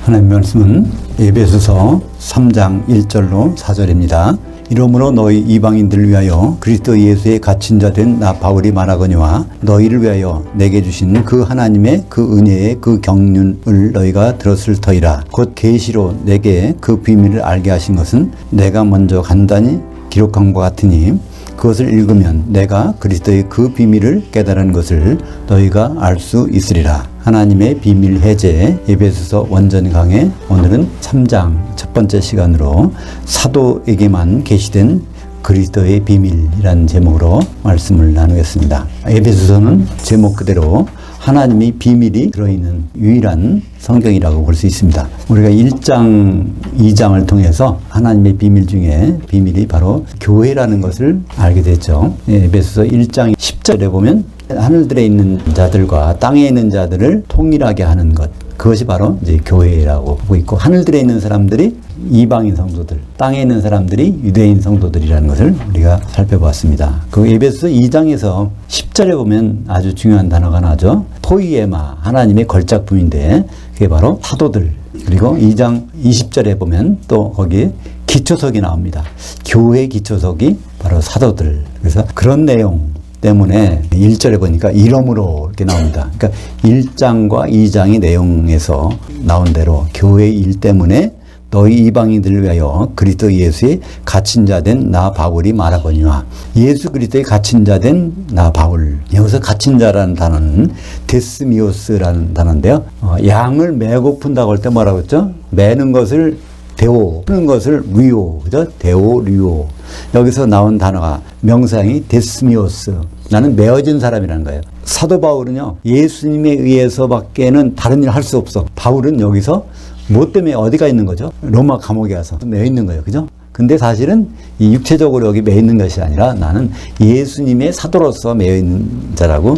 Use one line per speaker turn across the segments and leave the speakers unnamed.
하나님 말씀은 에베소서 3장 1절로 4절입니다. 이러므로 너희 이방인들을 위하여 그리스도 예수의 갇힌 자 된 나 바울이 말하거니와 너희를 위하여 내게 주신 그 하나님의 그 은혜의 그 경륜을 너희가 들었을 터이라. 곧 계시로 내게 그 비밀을 알게 하신 것은 내가 먼저 간단히 기록한 것 같으니 그것을 읽으면 내가 그리스도의 그 비밀을 깨달은 것을 너희가 알 수 있으리라. 하나님의 비밀 해제 에베소서 원전 강의, 오늘은 3장 첫 번째 시간으로 사도에게만 계시된 그리스도의 비밀이라는 제목으로 말씀을 나누겠습니다. 에베소서는 제목 그대로 하나님의 비밀이 들어있는 유일한 성경이라고 볼 수 있습니다. 우리가 1장, 2장을 통해서 하나님의 비밀 중에 비밀이 바로 교회라는 것을 알게 됐죠. 에베소서 1장 10절에 보면 하늘들에 있는 자들과 땅에 있는 자들을 통일하게 하는 것, 그것이 바로 이제 교회라고 보고 있고, 하늘들에 있는 사람들이 이방인 성도들, 땅에 있는 사람들이 유대인 성도들이라는 것을 우리가 살펴보았습니다. 그 에베소서 2장에서 10절에 보면 아주 중요한 단어가 나오죠. 포이에마, 하나님의 걸작품인데 그게 바로 사도들. 그리고 2장 20절에 보면 또 거기에 기초석이 나옵니다. 교회 기초석이 바로 사도들. 그래서 그런 내용 때문에 1절에 보니까 이러므로 이렇게 나옵니다. 그러니까 1장과 2장의 내용에서 나온 대로 교회의 일 때문에 너희 이방인들을 위하여 그리스도 예수의 갇힌 자 된 나 바울이 말하거니와, 예수 그리스도의 갇힌 자 된 나 바울. 여기서 갇힌 자라는 단어는 데스미오스라는 단어인데요. 양을 매고 푼다고 할 때 뭐라고 했죠? 매는 것을 데오, 푸는 것을 리오, 그죠? 데오, 리오. 여기서 나온 단어가 명사형이 데스미오스. 나는 메어진 사람이라는 거예요. 사도 바울은요, 예수님에 의해서밖에는 다른 일을 할 수 없어. 바울은 여기서 뭐 때문에 어디가 있는 거죠? 로마 감옥에 가서 매여 있는 거예요. 그죠? 근데 사실은 이 육체적으로 여기 매여 있는 것이 아니라 나는 예수님의 사도로서 매여 있는 자라고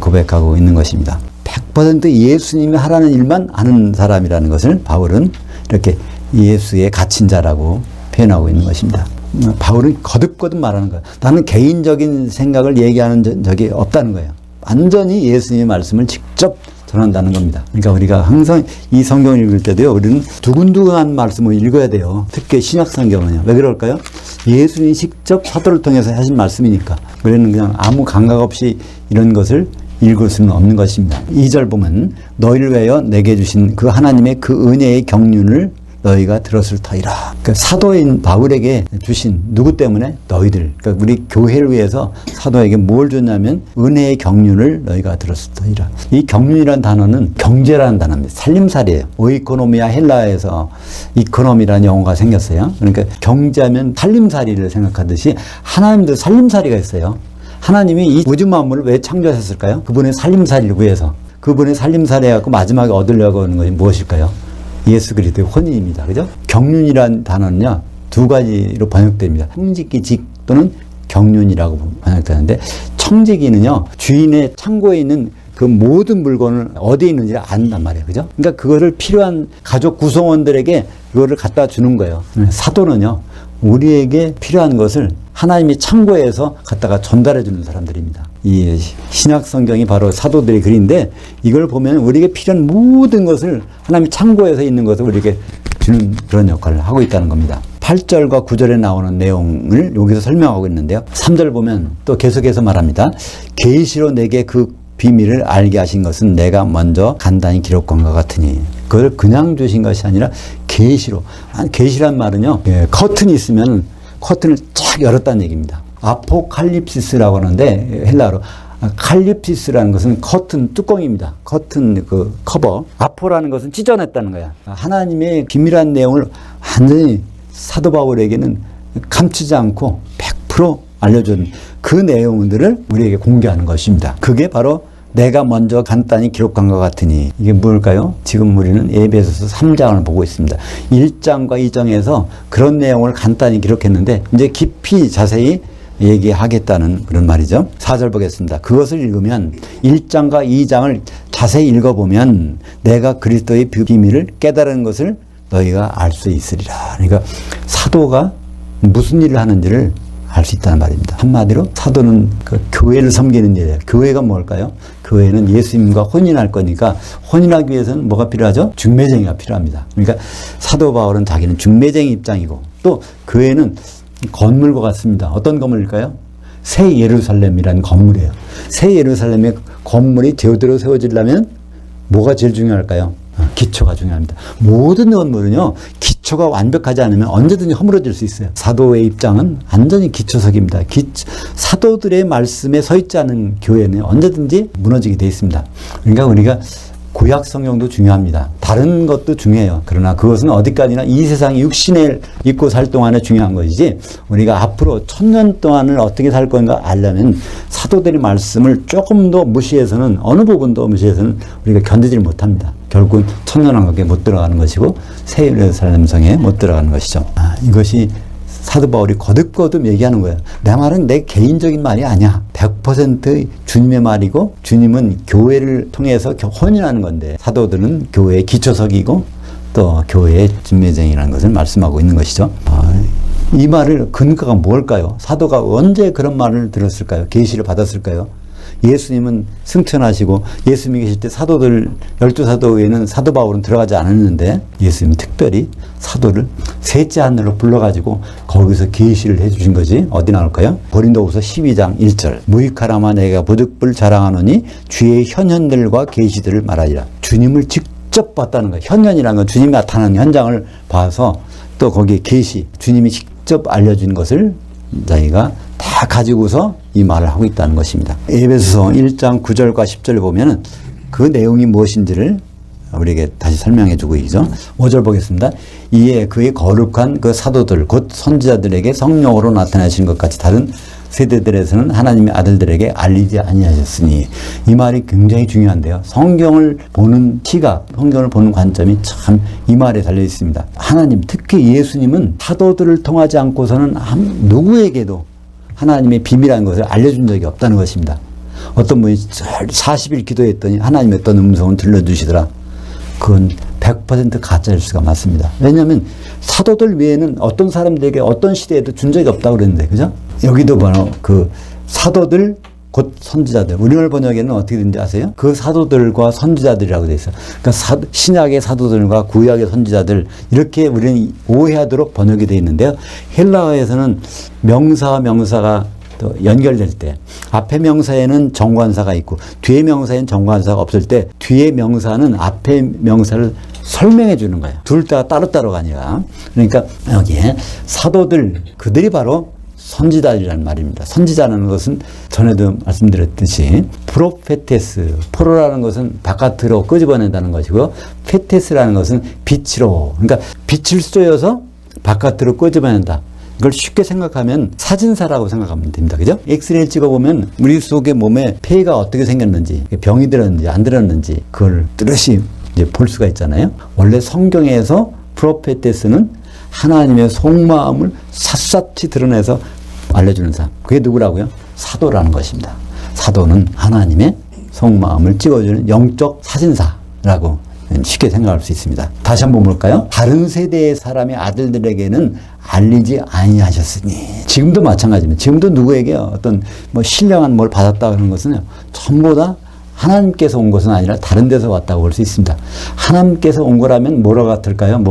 고백하고 있는 것입니다. 100% 예수님이 하라는 일만 하는 사람이라는 것을 바울은 이렇게 예수의 갇힌 자라고 표현하고 있는 것입니다. 바울은 거듭거듭 말하는 거예요. 나는 개인적인 생각을 얘기하는 적이 없다는 거예요. 완전히 예수님의 말씀을 직접 전한다는 겁니다. 그러니까 우리가 항상 이 성경을 읽을 때도요, 우리는 두근두근한 말씀을 읽어야 돼요. 특히 신약 성경은요. 왜 그럴까요? 예수님이 직접 사도를 통해서 하신 말씀이니까. 우리는 그냥 아무 감각 없이 이런 것을 읽을 수는 없는 것입니다. 2절 보면 너희를 위하여 내게 주신 그 하나님의 그 은혜의 경륜을 너희가 들었을 터이라. 그러니까 사도인 바울에게 주신, 누구 때문에? 너희들. 그러니까 우리 교회를 위해서 사도에게 뭘 줬냐면 은혜의 경륜을 너희가 들었을 터이라. 이 경륜이라는 단어는 경제라는 단어입니다. 살림살이에요. 오이코노미아 헬라에서 이코노미라는 용어가 생겼어요. 그러니까 경제하면 살림살이를 생각하듯이 하나님도 살림살이가 있어요. 하나님이 이 우주 만물을 왜 창조하셨을까요? 그분의 살림살이를 위해서. 그분의 살림살이 해갖고 마지막에 얻으려고 하는 것이 무엇일까요? 예수 그리스도의 혼인입니다. 그죠? 경륜이란 단어는요, 두 가지로 번역됩니다. 청지기직 또는 경륜이라고 번역되는데, 청지기는요, 주인의 창고에 있는 그 모든 물건을 어디에 있는지를 안단 말이에요. 그죠? 그러니까 그거를 필요한 가족 구성원들에게 그거를 갖다 주는 거예요. 사도는요, 우리에게 필요한 것을 하나님이 창고에서 갖다가 전달해 주는 사람들입니다. 이 신약 성경이 바로 사도들의 글인데, 이걸 보면 우리에게 필요한 모든 것을 하나님이 창고에서 있는 것을 우리에게 주는 그런 역할을 하고 있다는 겁니다. 8절과 9절에 나오는 내용을 여기서 설명하고 있는데요. 3절 보면 또 계속해서 말합니다. 계시로 내게 그 비밀을 알게 하신 것은 내가 먼저 간단히 기록한 것 같으니. 그걸 그냥 주신 것이 아니라 계시로. 계시란 말은요, 커튼이 있으면 커튼을 쫙 열었다는 얘기입니다. 아포칼립시스라고 하는데 헬라어로 칼립시스라는 것은 커튼 뚜껑입니다. 커튼 그 커버. 아포라는 것은 찢어냈다는 거야. 하나님의 비밀한 내용을 완전히 사도 바울에게는 감추지 않고 100% 알려준 그 내용들을 우리에게 공개하는 것입니다. 그게 바로 내가 먼저 간단히 기록한 것 같으니. 이게 뭘까요? 지금 우리는 에베소서 3장을 보고 있습니다. 1장과 2장에서 그런 내용을 간단히 기록했는데 이제 깊이 자세히 얘기하겠다는 그런 말이죠. 4절 보겠습니다. 그것을 읽으면 1장과 2장을 자세히 읽어보면 내가 그리스도의 비밀을 깨달은 것을 너희가 알 수 있으리라. 그러니까 사도가 무슨 일을 하는지를 알 수 있다는 말입니다. 한마디로 사도는 그 교회를 섬기는 일이에요. 교회가 뭘까요? 교회는 예수님과 혼인할 거니까 혼인하기 위해서는 뭐가 필요하죠? 중매쟁이가 필요합니다. 그러니까 사도 바울은 자기는 중매쟁이 입장이고 또 교회는 건물과 같습니다. 어떤 건물일까요? 새 예루살렘이라는 건물이에요. 새 예루살렘의 건물이 제대로 세워지려면 뭐가 제일 중요할까요? 기초가 중요합니다. 모든 건물은요, 기초가 완벽하지 않으면 언제든지 허물어질 수 있어요. 사도의 입장은 완전히 기초석입니다. 사도들의 말씀에 서 있지 않은 교회는 언제든지 무너지게 되어 있습니다. 그러니까 우리가 구약 성경도 중요합니다. 다른 것도 중요해요. 그러나 그것은 어디까지나 이 세상 육신을 입고 살 동안에 중요한 것이지 우리가 앞으로 1000년 동안을 어떻게 살 건가 알려면 사도들의 말씀을 조금 더 무시해서는 어느 부분도 무시해서는 우리가 견디질 못합니다. 결국은 천년왕국에 못 들어가는 것이고 새 예루살렘 성에 못 들어가는 것이죠. 이것이 사도 바울이 거듭거듭 얘기하는 거예요. 내 말은 내 개인적인 말이 아니야. 100% 주님의 말이고 주님은 교회를 통해서 혼인하는 건데 사도들은 교회의 기초석이고 또 교회의 중매쟁이라는 것을 말씀하고 있는 것이죠. 이 말을 근거가 뭘까요? 사도가 언제 그런 말을 들었을까요? 계시를 받았을까요? 예수님은 승천하시고 예수님이 계실 때 사도들 12사도 외에는 사도 바울은 들어가지 않았는데 예수님이 특별히 사도를 셋째 하늘로 불러가지고 거기서 계시를 해주신 거지. 어디 나올까요? 고린도후서 12장 1절 무익하라마 내가 부득불 자랑하노니 주의 현현들과 계시들을 말하리라. 주님을 직접 봤다는 거예요. 현현이라는 건 주님이 나타나는 현장을 봐서 또 거기에 계시 주님이 직접 알려준 것을 자기가 다 가지고서 이 말을 하고 있다는 것입니다. 에베소서 1장 9절과 10절을 보면은 그 내용이 무엇인지를 우리에게 다시 설명해 주고 있죠. 5절 보겠습니다. 이에 그의 거룩한 그 사도들 곧 선지자들에게 성령으로 나타나신 것 같이 다른 세대들에서는 하나님의 아들들에게 알리지 아니하셨으니 이 말이 굉장히 중요한데요. 성경을 보는 시각, 성경을 보는 관점이 참 이 말에 달려 있습니다. 하나님, 특히 예수님은 사도들을 통하지 않고서는 누구에게도 하나님의 비밀이라는 것을 알려준 적이 없다는 것입니다. 어떤 분이 40일 기도했더니 하나님의 어떤 음성을 들려주시더라. 그건 100% 가짜일 수가 많습니다. 왜냐하면 사도들 외에는 어떤 사람들에게 어떤 시대에도 준 적이 없다고 그랬는데, 그죠? 여기도 바로 그 사도들 곧 선지자들. 우리말 번역에는 어떻게 되는지 아세요? 그 사도들과 선지자들이라고 되어 있어요. 그러니까 신약의 사도들과 구약의 선지자들 이렇게 우리는 오해하도록 번역이 되어 있는데요. 헬라어에서는 명사와 명사가 또 연결될 때 앞에 명사에는 정관사가 있고 뒤에 명사에는 정관사가 없을 때 뒤에 명사는 앞에 명사를 설명해 주는 거예요. 둘 다 따로따로가 아니라. 그러니까 여기에 사도들 그들이 바로 선지자들이라는 말입니다. 선지자라는 것은 전에도 말씀드렸듯이 프로페테스, 프로라는 것은 바깥으로 끄집어낸다는 것이고 페테스라는 것은 빛으로, 그러니까 빛을 쏘여서 바깥으로 끄집어낸다. 이걸 쉽게 생각하면 사진사라고 생각하면 됩니다. 그죠? 엑스레이를 찍어보면 우리 속의 몸에 폐가 어떻게 생겼는지, 병이 들었는지 안 들었는지 그걸 뚜렷이 이제 볼 수가 있잖아요. 원래 성경에서 프로페테스는 하나님의 속마음을 샅샅이 드러내서 알려주는 사람. 그게 누구라고요? 사도라는 것입니다. 사도는 하나님의 속마음을 찍어주는 영적 사진사라고 쉽게 생각할 수 있습니다. 다시 한번 볼까요? 다른 세대의 사람의 아들들에게는 알리지 아니하셨으니. 지금도 마찬가지입니다. 지금도 누구에게 어떤 신령한 뭘 받았다 하는 것은 전부 다 하나님께서 온 것은 아니라 다른 데서 왔다고 볼 수 있습니다. 하나님께서 온 거라면 뭐라 같을까요?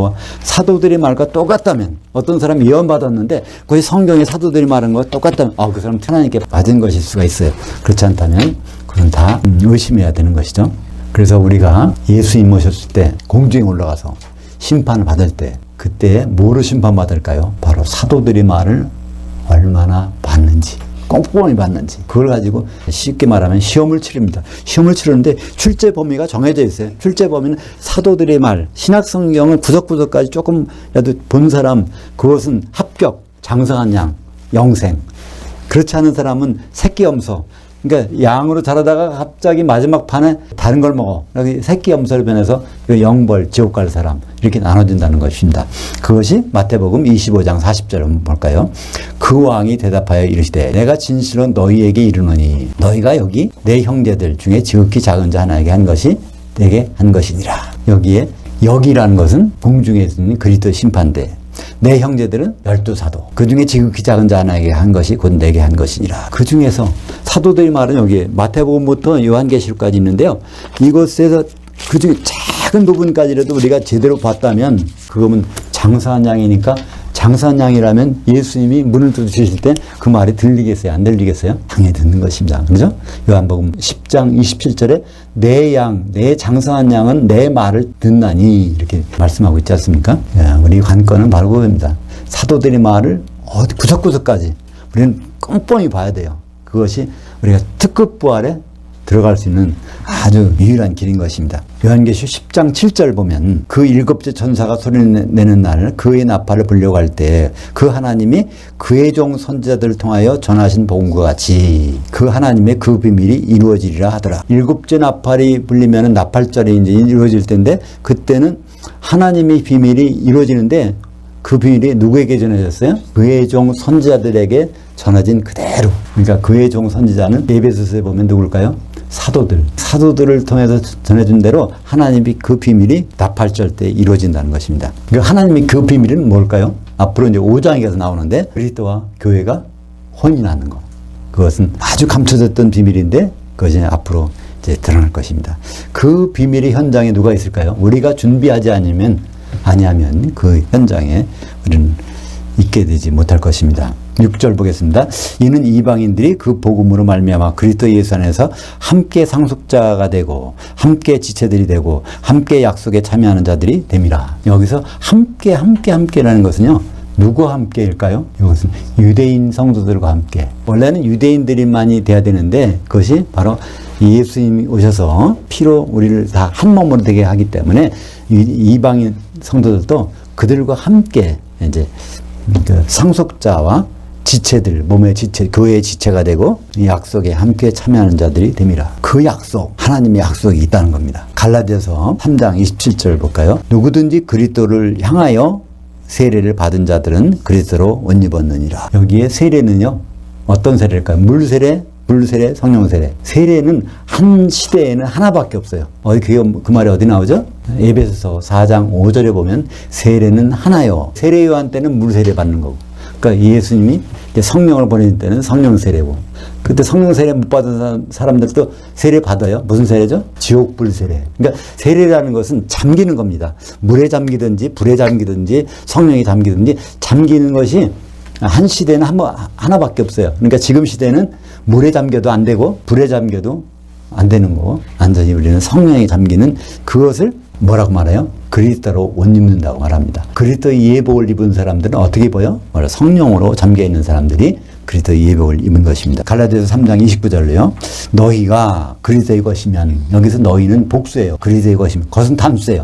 사도들이 말과 똑같다면, 어떤 사람이 예언받았는데 거기 성경에 사도들이 말한 거 똑같다면 그 사람 하나님께 받은 것일 수가 있어요. 그렇지 않다면 그건 다 의심해야 되는 것이죠. 그래서 우리가 예수님 모셨을 때 공중에 올라가서 심판을 받을 때 그때 뭐로 심판받을까요? 바로 사도들이 말을 얼마나 받는지, 꼼꼼히 받는지, 그걸 가지고 쉽게 말하면 시험을 치릅니다. 시험을 치르는데 출제 범위가 정해져 있어요. 출제 범위는 사도들의 말, 신약 성경을 구석구석까지 조금이라도 본 사람, 그것은 합격, 장성한 양, 영생. 그렇지 않은 사람은 새끼염소. 그러니까 양으로 자라다가 갑자기 마지막 판에 다른 걸 먹어. 여기 새끼염소로 변해서 영벌, 지옥 갈 사람, 이렇게 나눠진다는 것입니다. 그것이 마태복음 25장 40절 한번 볼까요? 그 왕이 대답하여 이르시되 내가 진실로 너희에게 이르노니 너희가 여기 내 형제들 중에 지극히 작은 자 하나에게 한 것이 내게 한 것이니라. 여기에 여기라는 것은 공중에 있는 그리스도 심판대. 내 형제들은 12사도. 그 중에 지극히 작은 자 하나에게 한 것이 곧 내게 한 것이니라. 그 중에서 사도들이 말은 여기 마태복음부터 요한계시록까지 있는데요. 이것에서 그 중에 작은 부분까지라도 우리가 제대로 봤다면 그거면 장사한 양이니까 장사한 양이라면 예수님이 문을 두드리실 때 그 말이 들리겠어요? 안 들리겠어요? 당연히 듣는 것입니다. 그죠? 요한복음 10장 27절에 내 양, 내 장사한 양은 내 말을 듣나니 이렇게 말씀하고 있지 않습니까? 우리 관건은 바로 그겁니다. 사도들의 말을 어디 구석구석까지 우리는 꼼꼼히 봐야 돼요. 그것이 우리가 특급 부활에 들어갈 수 있는 아주 유일한 길인 것입니다. 요한계시록 10장 7절 보면 그 일곱째 천사가 소리내는 날 그의 나팔을 불려고 할 때 그 하나님이 그의 종 선지자들을 통하여 전하신 복음과 같이 그 하나님의 그 비밀이 이루어지리라 하더라. 일곱째 나팔이 불리면 나팔절이 이제 이루어질 텐데 그때는 하나님의 비밀이 이루어지는데 그 비밀이 누구에게 전해졌어요? 그의 종 선지자들에게 전해진 그대로. 그러니까 그의 종 선지자는 에베소서에 보면 누굴까요? 사도들을 통해서 전해준 대로 하나님이 그 비밀이 나팔절 때 이루어진다는 것입니다. 그러니까 하나님이 그 비밀은 뭘까요? 앞으로 이제 5장에서 나오는데 그리스도와 교회가 혼인하는 것. 그것은 아주 감춰졌던 비밀인데 그것이 앞으로 이제 드러날 것입니다. 그 비밀의 현장에 누가 있을까요? 우리가 준비하지 아니하면 그 현장에 우리는 있게 되지 못할 것입니다. 6절 보겠습니다. 이는 이방인들이 그 복음으로 말미암아 그리스도 예수 안에서 함께 상속자가 되고 함께 지체들이 되고 함께 약속에 참여하는 자들이 됨이라. 여기서 함께라는 것은요. 누구와 함께일까요? 이것은 유대인 성도들과 함께. 원래는 유대인들이만이 돼야 되는데 그것이 바로 예수님이 오셔서 피로 우리를 다 한 몸으로 되게 하기 때문에 이방인 성도들도 그들과 함께 이제 그 상속자와 지체들, 몸의 지체, 교회의 지체가 되고 이 약속에 함께 참여하는 자들이 됨이라. 그 약속, 하나님의 약속이 있다는 겁니다. 갈라디아서 3장 27절 볼까요? 누구든지 그리스도를 향하여 세례를 받은 자들은 그리스도로 옷 입었느니라. 여기에 세례는요, 어떤 세례일까요? 물세례, 성령세례. 세례는 한 시대에는 하나밖에 없어요. 그 말이 어디 나오죠? 에베소서 4장 5절에 보면 세례는 하나요. 세례 요한 때는 물세례 받는 거고. 그러니까 예수님이 성령을 보내실 때는 성령 세례고. 그때 성령 세례 못 받은 사람들도 세례 받아요. 무슨 세례죠? 지옥불 세례. 그러니까 세례라는 것은 잠기는 겁니다. 물에 잠기든지 불에 잠기든지 성령에 잠기든지 잠기는 것이 한 시대는 하나밖에 없어요. 그러니까 지금 시대는 물에 잠겨도 안 되고 불에 잠겨도 안 되는 거고 완전히 우리는 성령에 잠기는 그것을 뭐라고 말해요? 그리스도로 옷 입는다고 말합니다. 그리스도의 예복을 입은 사람들은 어떻게 입어요? 성령으로 잠겨있는 사람들이 그리스도의 예복을 입은 것입니다. 갈라디아서 3장 29절로요. 너희가 그리스도의 것이면 여기서 너희는 복수예요. 그리스도의 것이면 그것은 단수예요.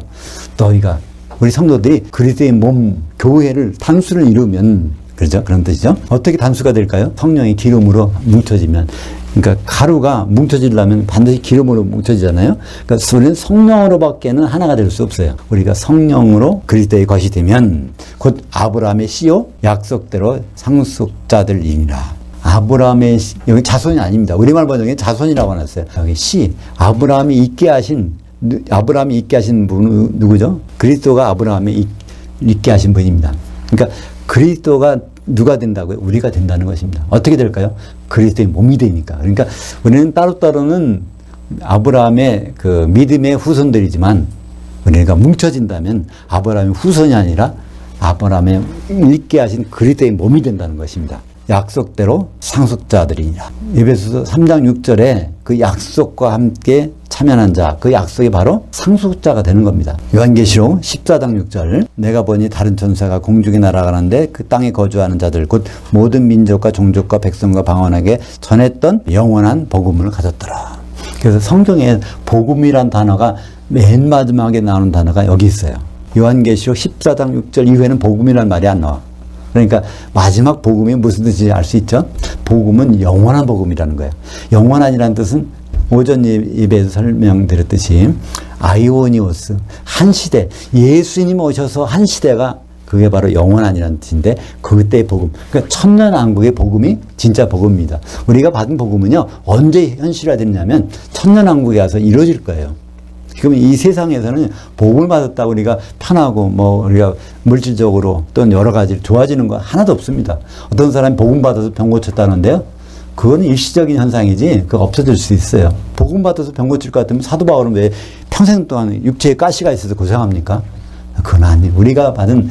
너희가 우리 성도들이 그리스도의 몸 교회를 단수를 이루면 그렇죠? 그런 뜻이죠. 어떻게 단수가 될까요? 성령의 기름으로 뭉쳐지면. 그러니까 가루가 뭉쳐지려면 반드시 기름으로 뭉쳐지잖아요. 그러니까 우리는 성령으로밖에는 하나가 될 수 없어요. 우리가 성령으로 그리스도의 것이 되면 곧 아브라함의 씨요 약속대로 상속자들이니라. 아브라함의 여기 자손이 아닙니다. 우리말 번역에 자손이라고 해놨어요. 여기 씨 아브라함이 있게 하신 분은 누구죠? 그리스도가 아브라함이 있게 하신 분입니다. 그러니까 그리스도가 누가 된다고요? 우리가 된다는 것입니다. 어떻게 될까요? 그리스도의 몸이 되니까. 그러니까 우리는 따로따로는 아브라함의 그 믿음의 후손들이지만 우리가 뭉쳐진다면 아브라함의 후손이 아니라 아브라함의 있게 하신 그리스도의 몸이 된다는 것입니다. 약속대로 상속자들이니라. 에베소서 3장 6절에 그 약속과 함께 참여한 자, 그 약속이 바로 상속자가 되는 겁니다. 요한계시록 14장 6절 내가 보니 다른 천사가 공중에 날아가는데 그 땅에 거주하는 자들 곧 모든 민족과 종족과 백성과 방언에게 전했던 영원한 복음을 가졌더라. 그래서 성경에 복음이란 단어가 맨 마지막에 나오는 단어가 여기 있어요. 요한계시록 14장 6절 이후에는 복음이란 말이 안 나와. 그러니까 마지막 복음이 무슨 뜻인지 알 수 있죠? 복음은 영원한 복음이라는 거예요. 영원한이라는 뜻은 오전 예배에서 설명드렸듯이 아이오니오스, 한 시대, 예수님 오셔서 한 시대가 그게 바로 영원한이라는 뜻인데 그때의 복음, 그러니까 천년왕국의 복음이 진짜 복음입니다. 우리가 받은 복음은요 언제 현실화되느냐면 천년왕국에 와서 이루어질 거예요. 그러면 이 세상에서는 복음을 받았다고 우리가 편하고 뭐 우리가 물질적으로 또는 여러 가지 좋아지는 거 하나도 없습니다. 어떤 사람이 복음 받아서 병 고쳤다는데요. 그건 일시적인 현상이지 그거 없어질 수 있어요. 복음 받아서 병 고칠 것 같으면 사도 바울은 왜 평생 동안 육체에 가시가 있어서 고생합니까? 그건 아니에요. 우리가 받은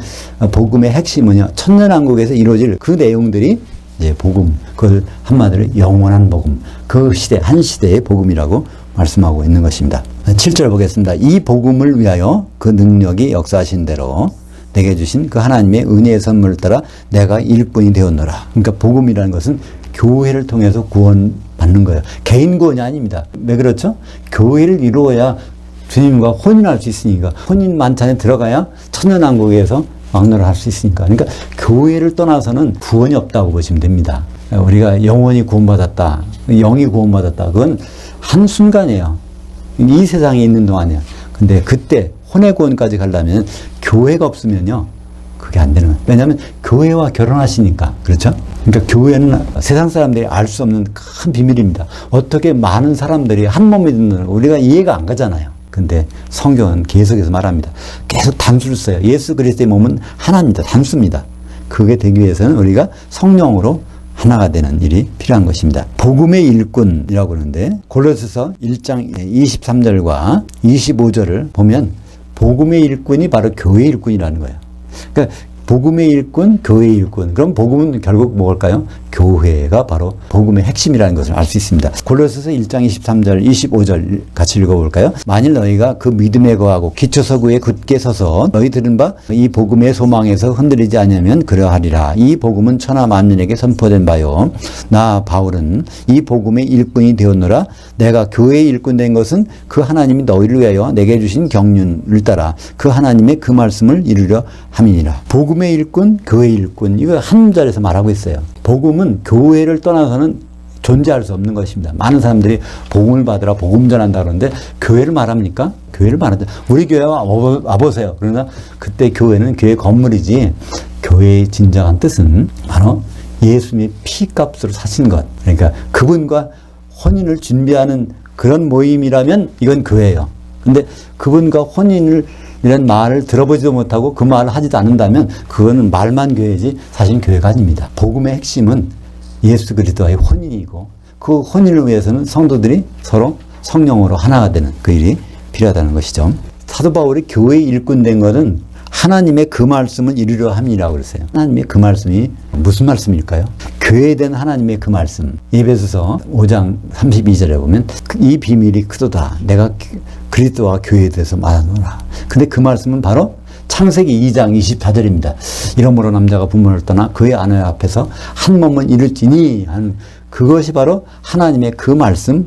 복음의 핵심은요. 천년왕국에서 이루어질 그 내용들이 이제 복음, 그걸 한마디로 영원한 복음, 그 시대, 한 시대의 복음이라고 말씀하고 있는 것입니다. 7절 보겠습니다. 이 복음을 위하여 그 능력이 역사하신 대로 내게 주신 그 하나님의 은혜의 선물을 따라 내가 일꾼이 되었노라. 그러니까 복음이라는 것은 교회를 통해서 구원받는 거예요. 개인 구원이 아닙니다. 왜 그렇죠? 교회를 이루어야 주님과 혼인할 수 있으니까, 혼인 만찬에 들어가야 천년왕국에서 왕노를 할 수 있으니까. 그러니까 교회를 떠나서는 구원이 없다고 보시면 됩니다. 우리가 영원히 구원받았다, 영이 구원받았다, 그건 한순간이에요. 이 세상에 있는 동안이에요. 근데 그때 혼의 구원까지 가려면 교회가 없으면요, 그게 안 되는 거예요. 왜냐하면 교회와 결혼하시니까. 그렇죠? 그러니까 교회는 세상 사람들이 알 수 없는 큰 비밀입니다. 어떻게 많은 사람들이 한 몸이 듣는 우리가 이해가 안 가잖아요. 근데 성경은 계속해서 말합니다. 계속 단수를 써요. 예수 그리스도의 몸은 하나입니다. 단수입니다. 그게 되기 위해서는 우리가 성령으로 하나가 되는 일이 필요한 것입니다. 복음의 일꾼이라고 그러는데 골로새서 1장 23절과 25절을 보면 복음의 일꾼이 바로 교회의 일꾼이라는 거예요. 그러니까 복음의 일꾼, 교회의 일꾼. 그럼 복음은 결국 뭘까요? 교회가 바로 복음의 핵심이라는 것을 알 수 있습니다. 골로새서 1장 23절, 25절 같이 읽어볼까요? 만일 너희가 그 믿음에 거하고 기초서구에 굳게 서서 너희 들은 바 이 복음의 소망에서 흔들리지 않으면 그러하리라. 이 복음은 천하 만민에게 선포된 바요. 나 바울은 이 복음의 일꾼이 되었노라. 내가 교회의 일꾼 된 것은 그 하나님이 너희를 위하여 내게 주신 경륜을 따라 그 하나님의 그 말씀을 이루려 함이니라. 복음의 일꾼, 교회의 일꾼, 이거 한 자리에서 말하고 있어요. 복음은 교회를 떠나서는 존재할 수 없는 것입니다. 많은 사람들이 복음을 받으라, 복음 전한다 그러는데 교회를 말합니까? 교회를 말하죠. 우리 교회 와보세요. 그러나 그때 교회는 교회 건물이지, 교회의 진정한 뜻은 바로 예수님의 피값으로 사신 것. 그러니까 그분과 혼인을 준비하는 그런 모임이라면 이건 교회예요. 근데 그분과 혼인을 이런 말을 들어보지도 못하고 그 말을 하지도 않는다면 그거는 말만 교회지 사실 교회가 아닙니다. 복음의 핵심은 예수 그리스도와의 혼인이고 그 혼인을 위해서는 성도들이 서로 성령으로 하나가 되는 그 일이 필요하다는 것이죠. 사도 바울이 교회의 일꾼 된 것은 하나님의 그 말씀을 이루려 함이라고 그랬어요. 하나님의 그 말씀이 무슨 말씀일까요? 교회된 하나님의 그 말씀. 에베소서 5장 32절에 보면 이 비밀이 크도다. 내가 그리스도와 교회에 대해서 말하노라. 근데 그 말씀은 바로 창세기 2장 24절입니다. 이러므로 남자가 부모를 떠나 그의 아내 앞에서 한 몸은 이룰지니 하는 그것이 바로 하나님의 그 말씀,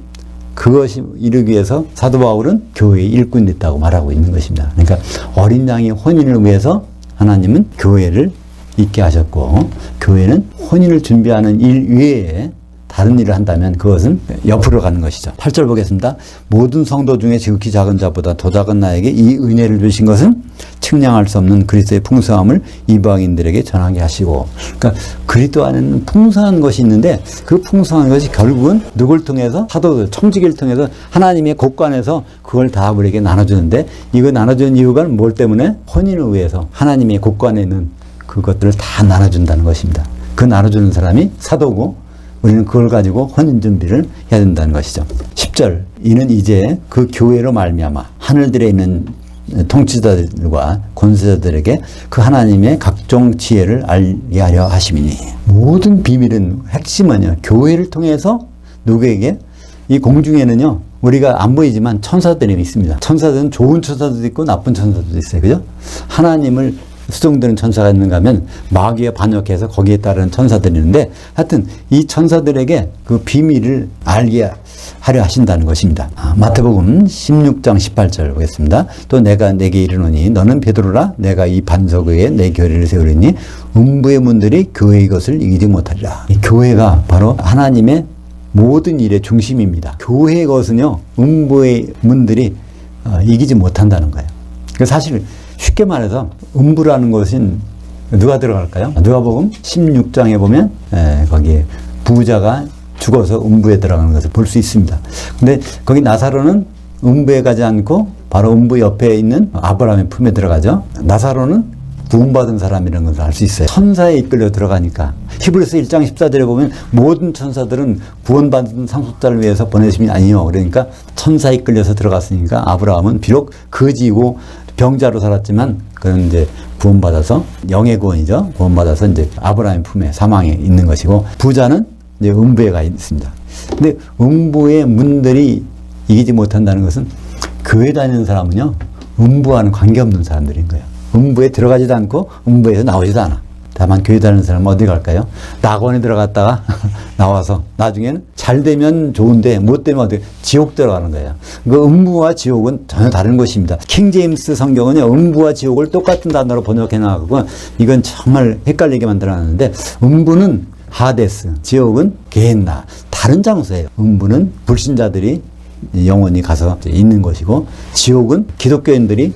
그것이 이루기 위해서 사도 바울은 교회의 일꾼이 됐다고 말하고 있는 것입니다. 그러니까 어린 양의 혼인을 위해서 하나님은 교회를 있게 하셨고, 교회는 혼인을 준비하는 일 외에 다른 일을 한다면 그것은 옆으로 가는 것이죠. 8절 보겠습니다. 모든 성도 중에 지극히 작은 자보다 더 작은 나에게 이 은혜를 주신 것은 측량할 수 없는 그리스도의 풍성함을 이방인들에게 전하게 하시고. 그러니까 그리스도 안에는 풍성한 것이 있는데 그 풍성한 것이 결국은 누굴 통해서? 사도들, 청지기를 통해서 하나님의 곳간에서 그걸 다 우리에게 나눠주는데, 이거 나눠주는 이유가 뭘 때문에? 혼인을 위해서 하나님의 곳간에 있는 그것들을 다 나눠준다는 것입니다. 그 나눠주는 사람이 사도고, 우리는 그걸 가지고 혼인 준비를 해야 된다는 것이죠. 10절, 이는 이제 그 교회로 말미암아 하늘들에 있는 통치자들과 권세자들에게 그 하나님의 각종 지혜를 알게 하려 하심이니. 모든 비밀은, 핵심은요, 교회를 통해서 누구에게? 이 공중에는요, 우리가 안 보이지만 천사들이 있습니다. 천사들은 좋은 천사들도 있고 나쁜 천사들도 있어요. 그죠? 하나님을 수종드는 천사가 있는가 하면 마귀에 반역해서 거기에 따르는 천사들이 있는데, 하여튼 이 천사들에게 그 비밀을 알게 하려 하신다는 것입니다. 마태복음 16장 18절 보겠습니다. 또 내가 내게 이르노니 너는 베드로라. 내가 이 반석 위에 내 교회를 세우리니 음부의 문들이 교회의 것을 이기지 못하리라. 이 교회가 바로 하나님의 모든 일의 중심입니다. 교회의 것은요, 음부의 문들이 이기지 못한다는 거예요. 사실 쉽게 말해서 음부라는 것은 누가 들어갈까요? 누가복음 16장에 보면 거기에 부자가 죽어서 음부에 들어가는 것을 볼 수 있습니다. 근데 거기 나사로는 음부에 가지 않고 바로 음부 옆에 있는 아브라함의 품에 들어가죠. 나사로는 구원받은 사람이라는 것을 알 수 있어요. 천사에 이끌려 들어가니까. 히브리서 1장 14절에 보면 모든 천사들은 구원받은 상속자를 위해서 보내심이 아니요. 그러니까 천사에 이끌려서 들어갔으니까 아브라함은 비록 거지고 병자로 살았지만 그는 이제 구원받아서 영의 구원이죠. 구원받아서 이제 아브라함의 품에 사망에 있는 것이고 부자는 이제 음부에 가 있습니다. 근데 음부의 문들이 이기지 못한다는 것은 교회 다니는 사람은요, 음부와는 관계없는 사람들인 거예요. 음부에 들어가지도 않고 음부에서 나오지도 않아. 다만 교회 다니는 사람은 어디 갈까요? 낙원에 들어갔다가 나와서 나중에는 잘 되면 좋은데 못 되면 어디 지옥 들어가는 거예요. 그 음부와 지옥은 전혀 다른 것입니다. 킹제임스 성경은요, 음부와 지옥을 똑같은 단어로 번역해 나가고 이건 정말 헷갈리게 만들어놨는데 음부는 하데스, 지옥은 게헨나. 다른 장소예요. 음부는 불신자들이 영원히 가서 있는 것이고 지옥은 기독교인들이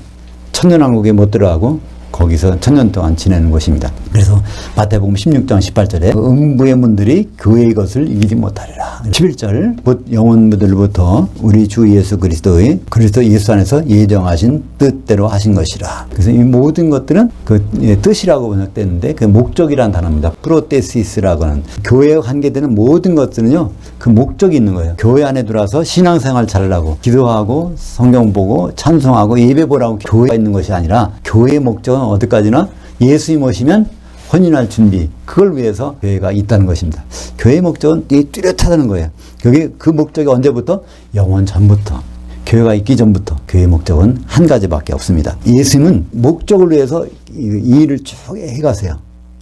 천년왕국에 못 들어가고 거기서 천년 동안 지내는 것입니다. 그래서 마태복음 16장 18절에 음부의 문들이 그의 것을 이기지 못하리라. 11절 곧 영혼들부터 우리 주 예수 그리스도의 그리스도 예수 안에서 예정하신 뜻대로 하신 것이라. 그래서 이 모든 것들은 그 뜻이라고 번역되는데 그 목적이라는 단어입니다. 프로테시스라고 하는 교회와 관계되는 모든 것들은요, 그 목적이 있는 거예요. 교회 안에 들어와서 신앙생활 잘하라고 기도하고 성경 보고 찬송하고 예배 보라고 교회가 있는 것이 아니라 교회의 목적은 어디까지나 예수님 오시면 혼인할 준비, 그걸 위해서 교회가 있다는 것입니다. 교회의 목적은 뚜렷하다는 거예요. 그게 그 목적이 언제부터? 영원 전부터. 교회가 있기 전부터 교회의 목적은 한 가지밖에 없습니다. 예수님은 목적을 위해서 이 일을 쭉 해가세요.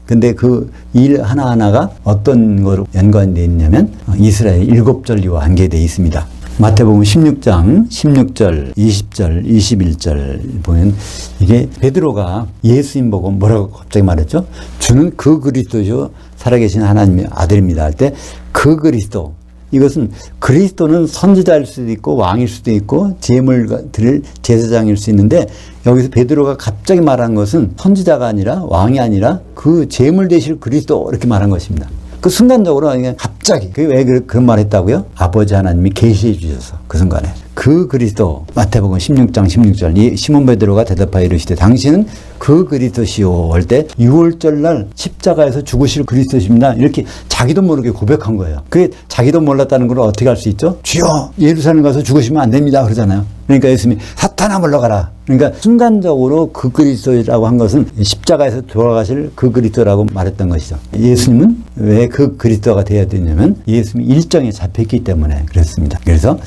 근데 그 일 하나하나가 어떤 거로 연관되어 있냐면 이스라엘 7절리와 관계되어 있습니다. 마태복음 16장 16절, 20절, 21절 보면 이게 베드로가 예수님 보고 뭐라고 갑자기 말했죠? 주는 그 그리스도죠, 살아계신 하나님의 아들입니다 할 때 그 그리스도, 이것은 그리스도는 선지자일 수도 있고 왕일 수도 있고 제물 드릴 제사장일 수 있는데 여기서 베드로가 갑자기 말한 것은 선지자가 아니라 왕이 아니라 그 제물 되실 그리스도 이렇게 말한 것입니다. 그 순간적으로 갑자기 그게 왜 그런 말 했다고요? 아버지 하나님이 계시해 주셔서 그 순간에 그 그리스도. 마태복음 16장 16절 시몬 베드로가 대답하여 이르시되 당신은 그 그리스도시오 할 때 6월절 날 십자가에서 죽으실 그리스도십니다 이렇게 자기도 모르게 고백한 거예요. 그게 자기도 몰랐다는 걸 어떻게 알 수 있죠? 주여 예루살렘 가서 죽으시면 안 됩니다 그러잖아요. 그러니까 예수님이 사탄아 물러가라. 그러니까 순간적으로 그 그리스도라고 한 것은 십자가에서 돌아가실 그 그리스도라고 말했던 것이죠. 예수님은 왜 그 그리스도가 되어야 되냐면 예수님이 일정에 잡혔기 때문에 그랬습니다. 그래서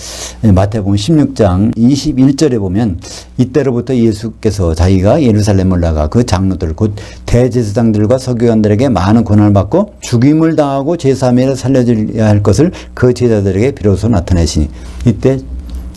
마태복음 16장 21절에 보면 이때로부터 예수께서 자기가 예루살렘 올라가 그 장로들 곧 대제사장들과 서기관들에게 많은 고난을 받고 죽임을 당하고 제3일에 살려져야 할 것을 그 제자들에게 비로소 나타내시니, 이때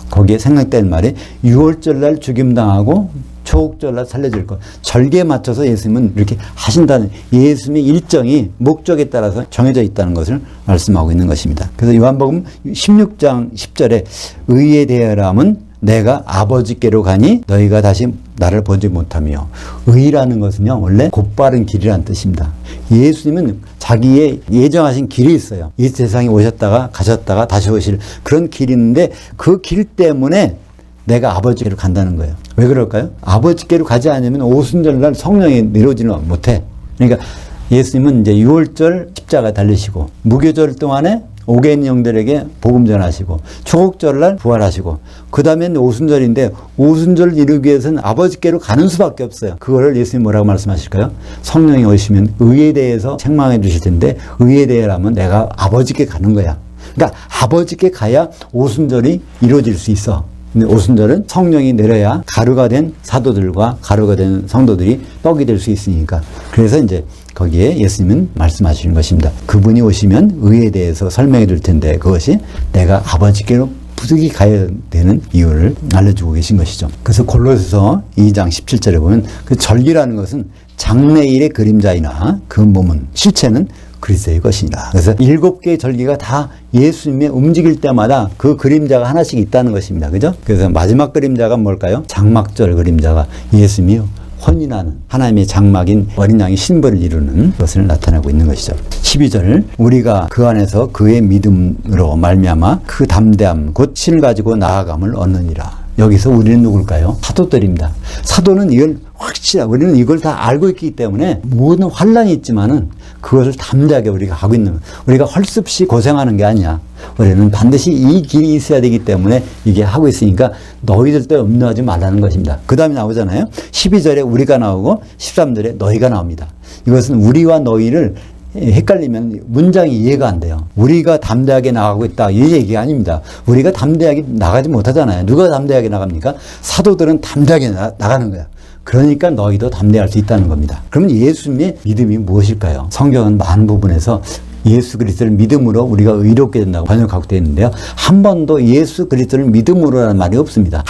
거기에 생각된 말이 6월절 날 죽임당하고 초옥절 날 살려질 것. 절기에 맞춰서 예수님은 이렇게 하신다는, 예수님의 일정이 목적에 따라서 정해져 있다는 것을 말씀하고 있는 것입니다. 그래서 요한복음 16장 10절에 의에 대하여라면 내가 아버지께로 가니 너희가 다시 나를 보지 못하며, 의라는 것은요 원래 곧바른 길이라는 뜻입니다. 예수님은 자기의 예정하신 길이 있어요. 이 세상에 오셨다가 가셨다가 다시 오실 그런 길이 있는데 그 길 때문에 내가 아버지께로 간다는 거예요. 왜 그럴까요? 아버지께로 가지 않으면 오순절날 성령이 내려오지는 못해. 그러니까 예수님은 이제 6월절 십자가 달리시고 무교절 동안에 오개인 영들에게 복음 전하시고 초국절날 부활하시고 그 다음에 오순절인데 오순절을 이루기 위해서는 아버지께로 가는 수밖에 없어요. 그거를 예수님 뭐라고 말씀하실까요? 성령이 오시면 의에 대해서 책망해 주실 텐데 의에 대해라면 내가 아버지께 가는 거야. 그러니까 아버지께 가야 오순절이 이루어질 수 있어. 근데 오순절은 성령이 내려야 가루가 된 사도들과 가루가 된 성도들이 떡이 될 수 있으니까. 그래서 이제 거기에 예수님은 말씀하시는 것입니다. 그분이 오시면 의에 대해서 설명해 줄 텐데 그것이 내가 아버지께로 부득이 가야 되는 이유를 알려주고 계신 것이죠. 그래서 골로새서 2장 17절에 보면 그 절기라는 것은 장래일의 그림자이나 그 몸은 실체는 그리스도의 것이니라. 그래서 7개의 절기가 다 예수님의 움직일 때마다 그 그림자가 하나씩 있다는 것입니다. 그죠? 그래서 마지막 그림자가 뭘까요? 장막절 그림자가 예수님이 혼인하는 하나님의 장막인 어린 양의 신부를 이루는 것을 나타내고 있는 것이죠. 12절 우리가 그 안에서 그의 믿음으로 말미암아 그 담대함 곧 신을 가지고 나아감을 얻느니라. 여기서 우리는 누굴까요? 사도들입니다. 사도는 이걸 확실하고 우리는 이걸 다 알고 있기 때문에 모든 환란이 있지만은 그것을 담대하게 우리가 하고 있는 거예요. 우리가 헐습시 고생하는 게 아니야. 우리는 반드시 이 길이 있어야 되기 때문에 이게 하고 있으니까 너희들도 염려하지 말라는 것입니다. 그 다음에 나오잖아요. 12절에 우리가 나오고 13절에 너희가 나옵니다. 이것은 우리와 너희를 헷갈리면 문장이 이해가 안 돼요. 우리가 담대하게 나가고 있다 이 얘기가 아닙니다. 우리가 담대하게 나가지 못하잖아요. 누가 담대하게 나갑니까? 사도들은 담대하게 나가는 거야. 그러니까 너희도 담대할 수 있다는 겁니다. 그러면 예수님의 믿음이 무엇일까요? 성경은 많은 부분에서 예수 그리스도를 믿음으로 우리가 의롭게 된다고 번역하고 되어 있는데요. 한 번도 예수 그리스도를 믿음으로라는 말이 없습니다.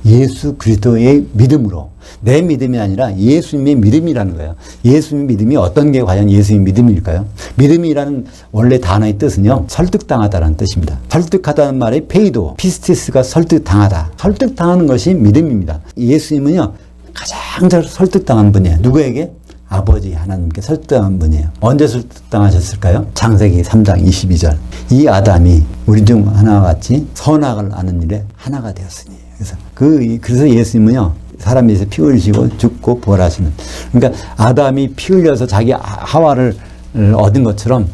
예수 그리스도의 믿음으로. 내 믿음이 아니라 예수님의 믿음이라는 거예요. 예수님의 믿음이 어떤 게 과연 예수님의 믿음일까요? 믿음이라는 원래 단어의 뜻은요, 설득당하다라는 뜻입니다. 설득하다는 말의 페이도, 피스티스가 설득당하다. 설득당하는 것이 믿음입니다. 예수님은요, 가장 잘 설득당한 분이에요. 누구에게? 아버지 하나님께 설득당한 분이에요. 언제 설득당하셨을까요? 창세기 3장 22절. 이 아담이 우리 중 하나와 같이 선악을 아는 일에 하나가 되었으니. 그래서 예수님은요, 사람에 대해서 피 흘리시고 죽고 부활하시는. 그러니까 아담이 피 흘려서 자기 하와를 얻은 것처럼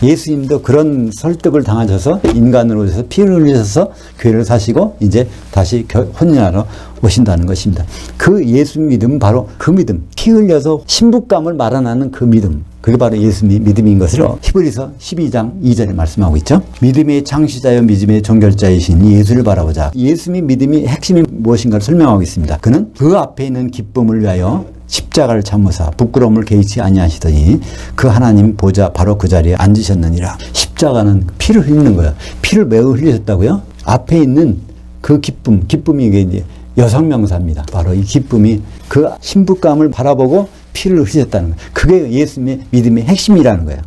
예수님도 그런 설득을 당하셔서 인간으로 오셔서 피를 흘리셔서 교회를 사시고 이제 다시 혼인하러 오신다는 것입니다. 그 예수 믿음은 바로 그 믿음, 피 흘려서 신부감을 말아나는 그 믿음, 그게 바로 예수님의 믿음인 것을 히브리서 12장 2절에 말씀하고 있죠. 믿음의 창시자여 믿음의 종결자이신 예수를 바라보자. 예수님의 믿음이 핵심이 무엇인가를 설명하고 있습니다. 그는 그 앞에 있는 기쁨을 위하여 십자가를 참으사 부끄러움을 개의치 아니하시더니 그 하나님 보좌 바로 그 자리에 앉으셨느니라. 십자가는 피를 흘리는 거예요. 피를 매우 흘리셨다고요? 앞에 있는 그 기쁨이 이게 이제 여성명사입니다. 바로 이 기쁨이 그 신부감을 바라보고 피를 흘리셨다는 거예요. 그게 예수님의 믿음의 핵심이라는 거예요.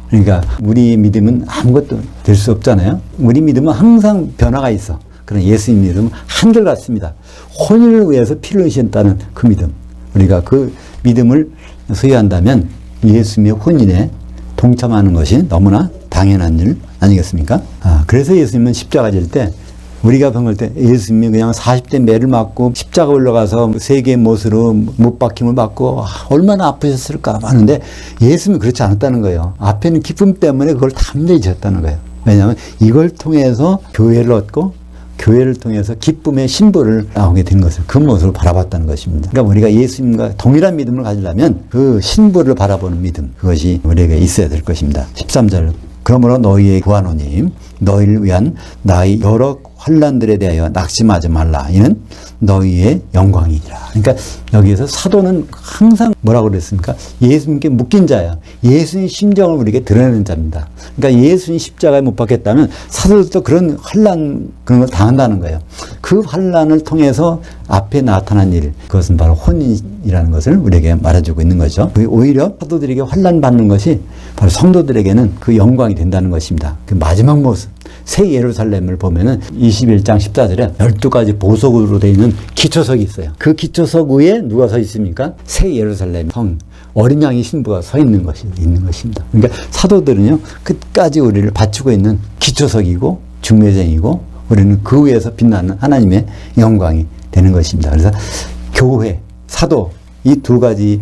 그러니까 우리 믿음은 아무것도 될 수 없잖아요. 우리 믿음은 항상 변화가 있어. 그러나 예수님 믿음은 한결같습니다. 혼인을 위해서 피를 흘리셨다는 그 믿음. 우리가 그 믿음을 소유한다면 예수님의 혼인에 동참하는 것이 너무나 당연한 일 아니겠습니까? 그래서 예수님은 십자가 질 때 우리가 병을 때 예수님이 그냥 40대 매를 맞고 십자가 올라가서 세 개의 못으로 못 박힘을 받고 얼마나 아프셨을까 하는데 예수님이 그렇지 않았다는 거예요. 앞에는 기쁨 때문에 그걸 담대히 지었다는 거예요. 왜냐하면 이걸 통해서 교회를 얻고 교회를 통해서 기쁨의 신부를 나오게 된 것을 그 모습을 바라봤다는 것입니다. 그러니까 우리가 예수님과 동일한 믿음을 가지려면 그 신부를 바라보는 믿음, 그것이 우리에게 있어야 될 것입니다. 13절. 그러므로 너희의 구하노니 너희를 위한 나의 여러 환난들에 대하여 낙심하지 말라. 이는 너희의 영광이니라. 그러니까 여기에서 사도는 항상 뭐라고 그랬습니까? 예수님께 묶인 자야. 예수님의 심정을 우리에게 드러내는 자입니다. 그러니까 예수님 십자가에 못 박혔다면 사도들도 그런 환난 그런 걸 당한다는 거예요. 그 환난을 통해서 앞에 나타난 일, 그것은 바로 혼인이라는 것을 우리에게 말해주고 있는 거죠. 오히려 사도들에게 환난 받는 것이 바로 성도들에게는 그 영광이 된다는 것입니다. 그 마지막 모습. 새 예루살렘을 보면은 21장 14절에 12가지 보석으로 되어 있는 기초석이 있어요. 그 기초석 위에 누가 서 있습니까? 새 예루살렘 성, 어린 양의 신부가 서 있는 것입니다. 그러니까 사도들은요, 끝까지 우리를 받치고 있는 기초석이고 중매쟁이고 우리는 그 위에서 빛나는 하나님의 영광이 되는 것입니다. 그래서 교회, 사도 이 두 가지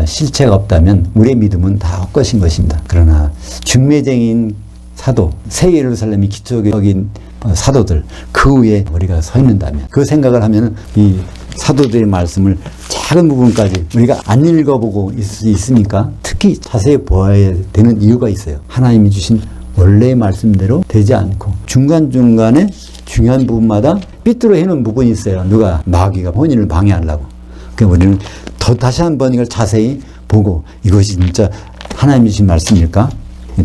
실체가 없다면 우리의 믿음은 다 헛것인 것입니다. 그러나 중매쟁이인 사도, 새 예루살렘이 기초적인 사도들, 그 위에 우리가 서 있는다면, 그 생각을 하면 이 사도들의 말씀을 작은 부분까지 우리가 안 읽어보고 있을 수 있으니까 특히 자세히 보아야 되는 이유가 있어요. 하나님이 주신 원래의 말씀대로 되지 않고 중간중간에 중요한 부분마다 삐뚤어 해놓은 부분이 있어요. 누가? 마귀가 혼인을 방해하려고. 그러니까 우리는 다시 한번 이걸 자세히 보고 이것이 진짜 하나님이 주신 말씀일까?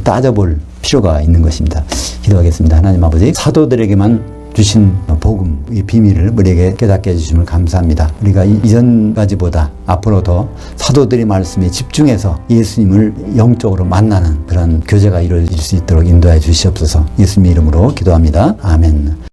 따져볼 필요가 있는 것입니다. 기도하겠습니다. 하나님 아버지, 사도들에게만 주신 복음, 이 비밀을 우리에게 깨닫게 해주시면 감사합니다. 우리가 이전까지보다 앞으로 더 사도들의 말씀에 집중해서 예수님을 영적으로 만나는 그런 교제가 이루어질 수 있도록 인도해 주시옵소서. 예수님 이름으로 기도합니다. 아멘.